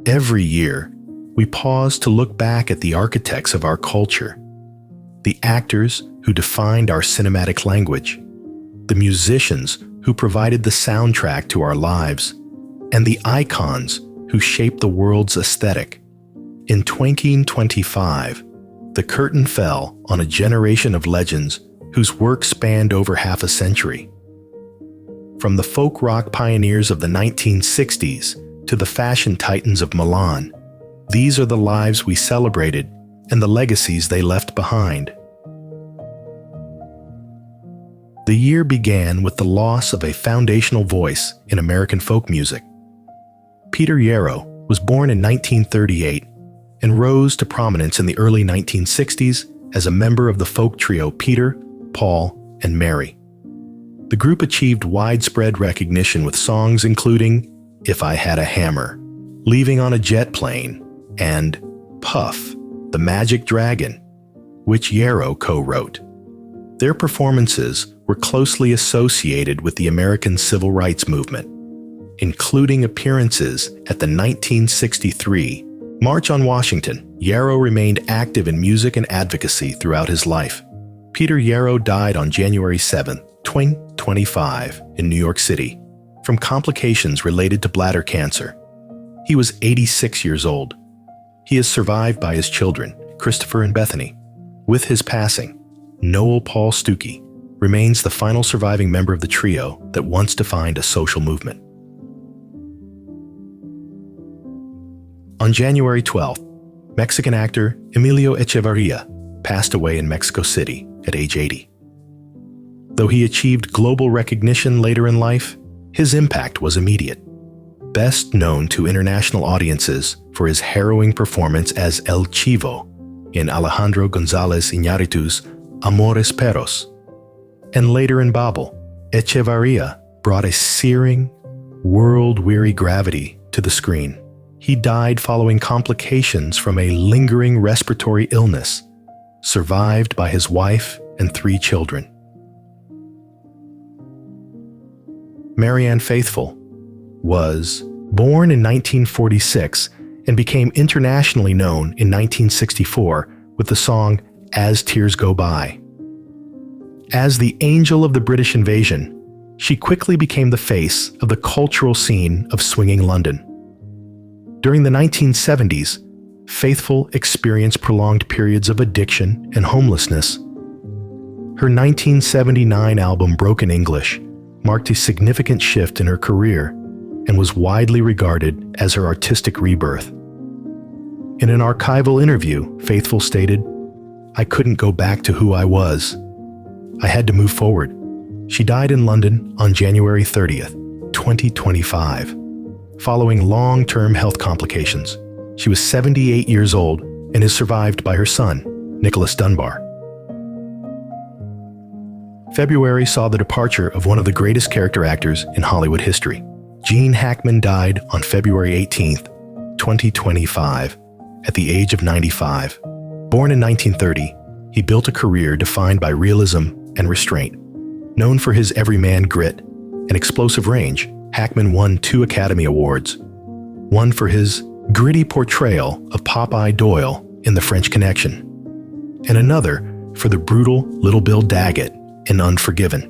Every year, we pause to look back at the architects of our culture, the actors who defined our cinematic language, the musicians who provided the soundtrack to our lives, and the icons who shaped the world's aesthetic. In 2025, the curtain fell on a generation of legends whose work spanned over half a century. From the folk rock pioneers of the 1960s to the fashion titans of Milan, these are the lives we celebrated and the legacies they left behind. The year began with the loss of a foundational voice in American folk music. Peter Yarrow was born in 1938 and rose to prominence in the early 1960s as a member of the folk trio Peter, Paul, and Mary. The group achieved widespread recognition with songs including If I Had a Hammer, Leaving on a Jet Plane, and Puff, the Magic Dragon, which Yarrow co-wrote. Their performances were closely associated with the American Civil Rights Movement, including appearances at the 1963 March on Washington. Yarrow remained active in music and advocacy throughout his life. Peter Yarrow died on January 7, 2025, in New York City, from complications related to bladder cancer. He was 86 years old. He is survived by his children, Christopher and Bethany. With his passing, Noel Paul Stookey remains the final surviving member of the trio that once defined a social movement. On January 12th, Mexican actor Emilio Echevarria passed away in Mexico City at age 80. Though he achieved global recognition later in life, his impact was immediate. Best known to international audiences for his harrowing performance as El Chivo in Alejandro González Iñárritu's Amores Perros, and later in Babel, Echevarria brought a searing, world-weary gravity to the screen. He died following complications from a lingering respiratory illness, survived by his wife and 3 children. Marianne Faithfull was born in 1946 and became internationally known in 1964 with the song As Tears Go By. As the angel of the British invasion, she quickly became the face of the cultural scene of swinging London. During the 1970s, Faithfull experienced prolonged periods of addiction and homelessness. Her 1979 album Broken English marked a significant shift in her career and was widely regarded as her artistic rebirth. In an archival interview, Faithfull stated, "I couldn't go back to who I was. I had to move forward." She died in London on January 30th, 2025, following long-term health complications. She was 78 years old and is survived by her son, Nicholas Dunbar. February saw the departure of one of the greatest character actors in Hollywood history. Gene Hackman died on February 18th, 2025, at the age of 95. Born in 1930, he built a career defined by realism and restraint. Known for his everyman grit and explosive range, Hackman won 2 Academy Awards. One for his gritty portrayal of Popeye Doyle in The French Connection, and another for the brutal Little Bill Daggett in Unforgiven.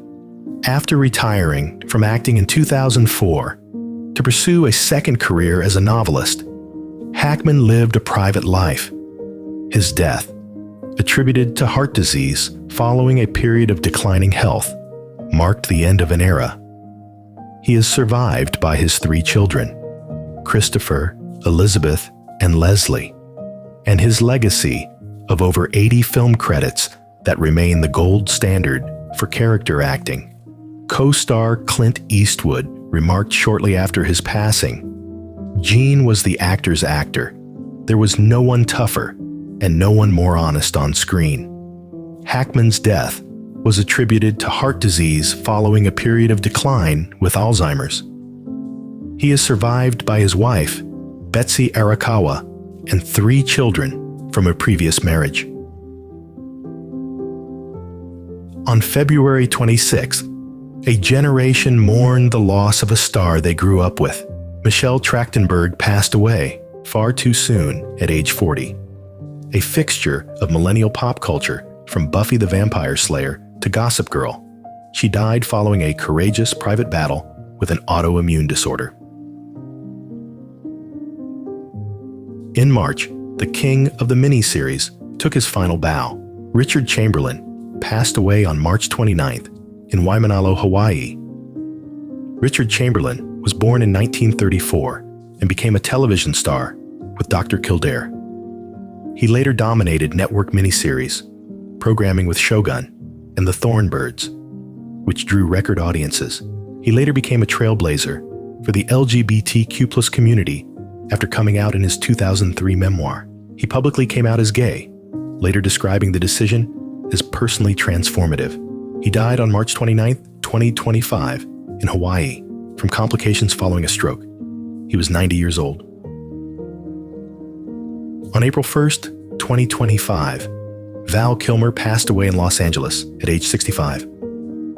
After retiring from acting in 2004 to pursue a second career as a novelist, Hackman lived a private life. His death, attributed to heart disease following a period of declining health, marked the end of an era. He is survived by his 3 children, Christopher, Elizabeth, and Leslie, and his legacy of over 80 film credits that remain the gold standard for character acting. Co-star Clint Eastwood remarked shortly after his passing, "Gene was the actor's actor. There was no one tougher and no one more honest on screen." Hackman's death was attributed to heart disease following a period of decline with Alzheimer's. He is survived by his wife, Betsy Arakawa, and 3 children from a previous marriage. On February 26th, a generation mourned the loss of a star they grew up with. Michelle Trachtenberg passed away far too soon at age 40. A fixture of millennial pop culture, from Buffy the Vampire Slayer to Gossip Girl, she died following a courageous private battle with an autoimmune disorder. In March, the king of the miniseries took his final bow. Richard Chamberlain passed away on March 29th in Waimanalo, Hawaii. Richard Chamberlain was born in 1934 and became a television star with Dr. Kildare. He later dominated network miniseries, programming with Shogun and the Thornbirds, which drew record audiences. He later became a trailblazer for the LGBTQ+ community after coming out in his 2003 memoir. He publicly came out as gay, later describing the decision as personally transformative. He died on March 29, 2025, in Hawaii from complications following a stroke. He was 90 years old. On April 1st, 2025, Val Kilmer passed away in Los Angeles at age 65.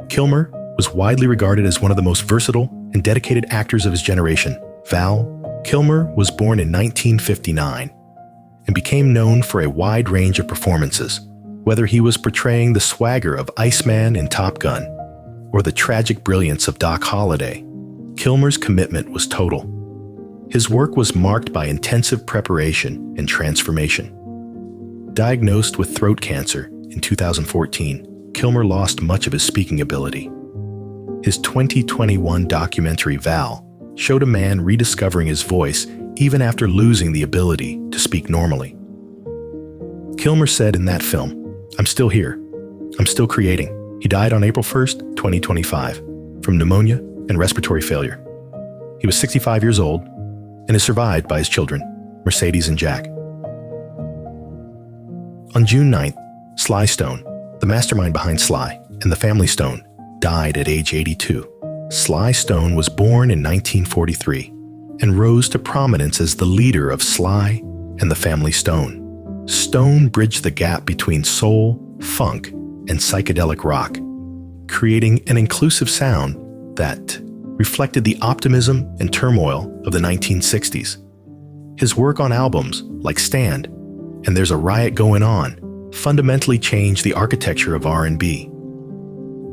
Kilmer was widely regarded as one of the most versatile and dedicated actors of his generation. Val Kilmer was born in 1959 and became known for a wide range of performances, whether he was portraying the swagger of Iceman in Top Gun or the tragic brilliance of Doc Holliday. Kilmer's commitment was total. His work was marked by intensive preparation and transformation. Diagnosed with throat cancer in 2014, Kilmer lost much of his speaking ability. His 2021 documentary Val showed a man rediscovering his voice even after losing the ability to speak normally. Kilmer said in that film, "I'm still here. I'm still creating." He died on April 1st, 2025, from pneumonia and respiratory failure. He was 65 years old and is survived by his children, Mercedes and Jack. On June 9th, Sly Stone, the mastermind behind Sly and the Family Stone, died at age 82. Sly Stone was born in 1943 and rose to prominence as the leader of Sly and the Family Stone. Stone bridged the gap between soul, funk, and psychedelic rock, creating an inclusive sound that reflected the optimism and turmoil of the 1960s. His work on albums like Stand and There's a Riot Going On fundamentally changed the architecture of R&B.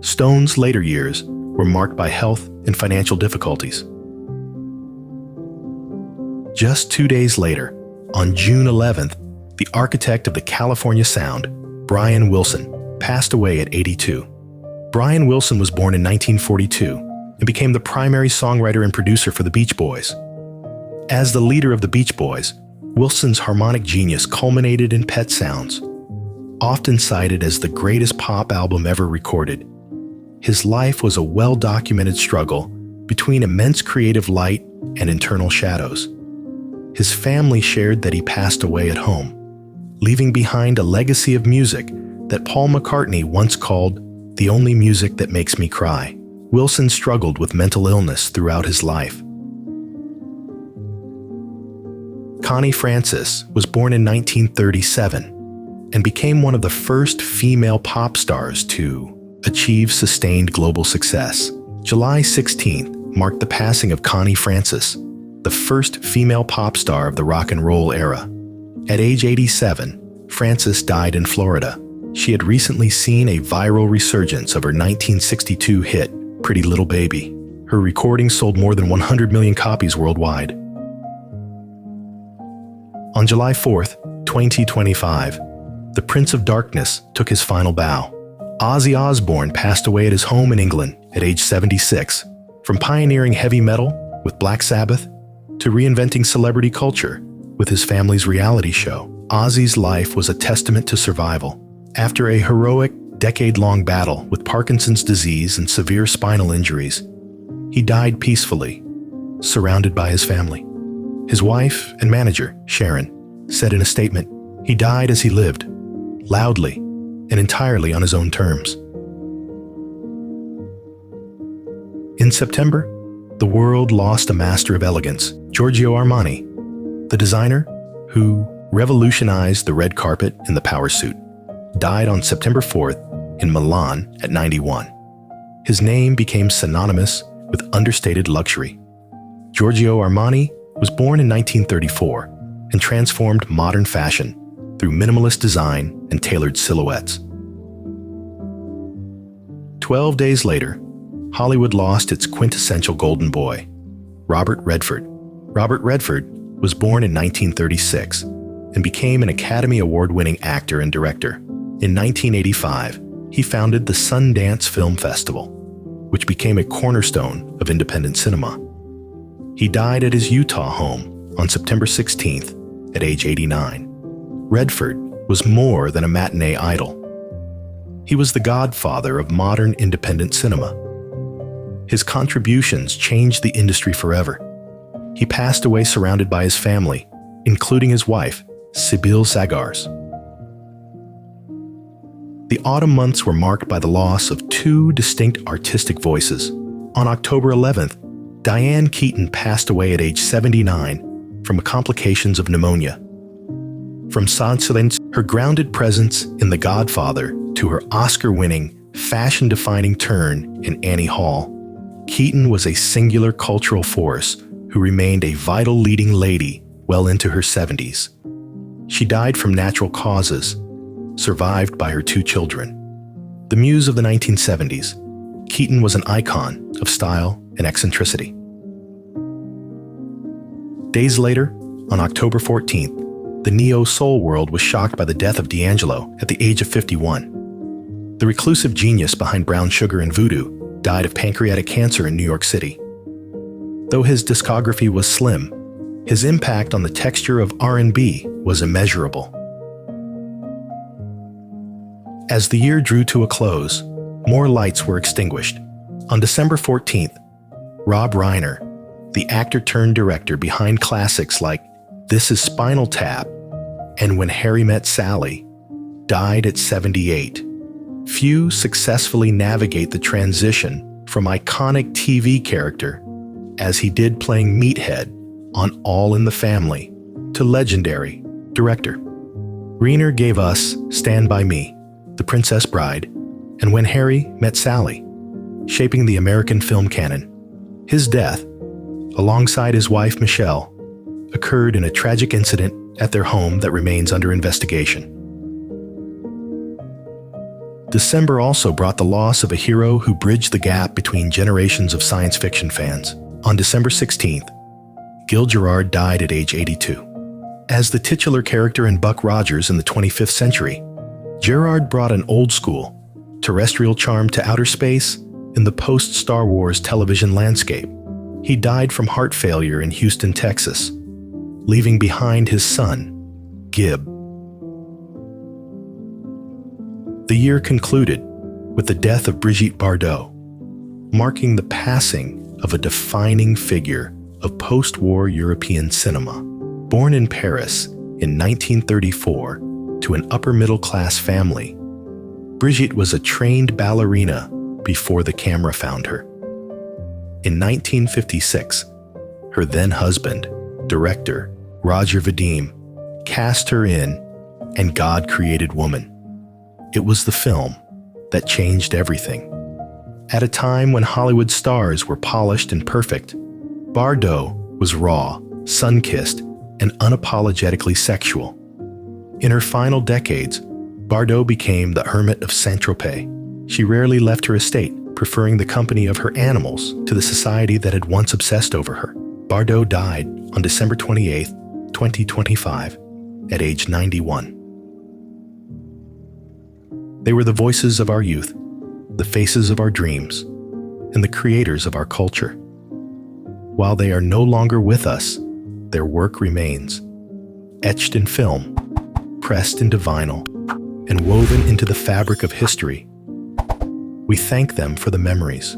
Stone's later years were marked by health and financial difficulties. Just 2 days later, on June 11th, the architect of the California sound, Brian Wilson, passed away at 82. Brian Wilson was born in 1942 and became the primary songwriter and producer for the Beach Boys. As the leader of the Beach Boys, Wilson's harmonic genius culminated in Pet Sounds, often cited as the greatest pop album ever recorded. His life was a well-documented struggle between immense creative light and internal shadows. His family shared that he passed away at home, leaving behind a legacy of music that Paul McCartney once called the only music that makes me cry. Wilson struggled with mental illness throughout his life. Connie Francis was born in 1937 and became one of the first female pop stars to achieve sustained global success. July 16th marked the passing of Connie Francis, the first female pop star of the rock and roll era. At age 87, Francis died in Florida. She had recently seen a viral resurgence of her 1962 hit, Pretty Little Baby. Her recording sold more than 100 million copies worldwide. On July 4th, 2025, the Prince of Darkness took his final bow. Ozzy Osbourne passed away at his home in England at age 76. From pioneering heavy metal with Black Sabbath to reinventing celebrity culture with his family's reality show, Ozzy's life was a testament to survival. After a heroic, decade-long battle with Parkinson's disease and severe spinal injuries, he died peacefully, surrounded by his family. His wife and manager, Sharon, said in a statement, "He died as he lived, loudly and entirely on his own terms." In September, the world lost a master of elegance, Giorgio Armani, the designer who revolutionized the red carpet in the power suit, died on September 4th in Milan at 91. His name became synonymous with understated luxury. Giorgio Armani was born in 1934 and transformed modern fashion through minimalist design and tailored silhouettes. 12 days later, Hollywood lost its quintessential golden boy, Robert Redford. Robert Redford was born in 1936 and became an Academy Award-winning actor and director. In 1985, he founded the Sundance Film Festival, which became a cornerstone of independent cinema. He died at his Utah home on September 16th at age 89. Redford was more than a matinee idol. He was the godfather of modern independent cinema. His contributions changed the industry forever. He passed away surrounded by his family, including his wife, Sybil Sagars. The autumn months were marked by the loss of two distinct artistic voices. On October 11th, Diane Keaton passed away at age 79 from complications of pneumonia. From Sans Silence, her grounded presence in The Godfather, to her Oscar-winning, fashion-defining turn in Annie Hall, Keaton was a singular cultural force who remained a vital leading lady well into her 70s. She died from natural causes, survived by her two children. The muse of the 1970s, Keaton was an icon of style and eccentricity. Days later, on October 14th, the neo-soul world was shocked by the death of D'Angelo at the age of 51. The reclusive genius behind Brown Sugar and Voodoo died of pancreatic cancer in New York City. Though his discography was slim, his impact on the texture of R&B was immeasurable. As the year drew to a close, more lights were extinguished. On December 14th, Rob Reiner, the actor-turned-director behind classics like This Is Spinal Tap and When Harry Met Sally, died at 78. Few successfully navigate the transition from iconic TV character, as he did playing Meathead on All in the Family, to legendary director. Reiner gave us Stand By Me, The Princess Bride, and When Harry Met Sally, shaping the American film canon. His death, alongside his wife Michelle, occurred in a tragic incident at their home that remains under investigation. December also brought the loss of a hero who bridged the gap between generations of science fiction fans. On December 16th, Gil Gerard died at age 82. As the titular character in Buck Rogers in the 25th century, Gerard brought an old-school, terrestrial charm to outer space in the post-Star Wars television landscape. He died from heart failure in Houston, Texas, leaving behind his son, Gib. The year concluded with the death of Brigitte Bardot, marking the passing of a defining figure of post-war European cinema. Born in Paris in 1934 to an upper-middle-class family, Brigitte was a trained ballerina before the camera found her. In 1956, her then-husband, director Roger Vadim, cast her in And God Created Woman. It was the film that changed everything. At a time when Hollywood stars were polished and perfect, Bardot was raw, sun-kissed, and unapologetically sexual. In her final decades, Bardot became the hermit of Saint-Tropez. She rarely left her estate, preferring the company of her animals to the society that had once obsessed over her. Bardot died on December 28, 2025, at age 91. They were the voices of our youth, the faces of our dreams, and the creators of our culture. While they are no longer with us, their work remains, etched in film, pressed into vinyl, and woven into the fabric of history. We thank them for the memories,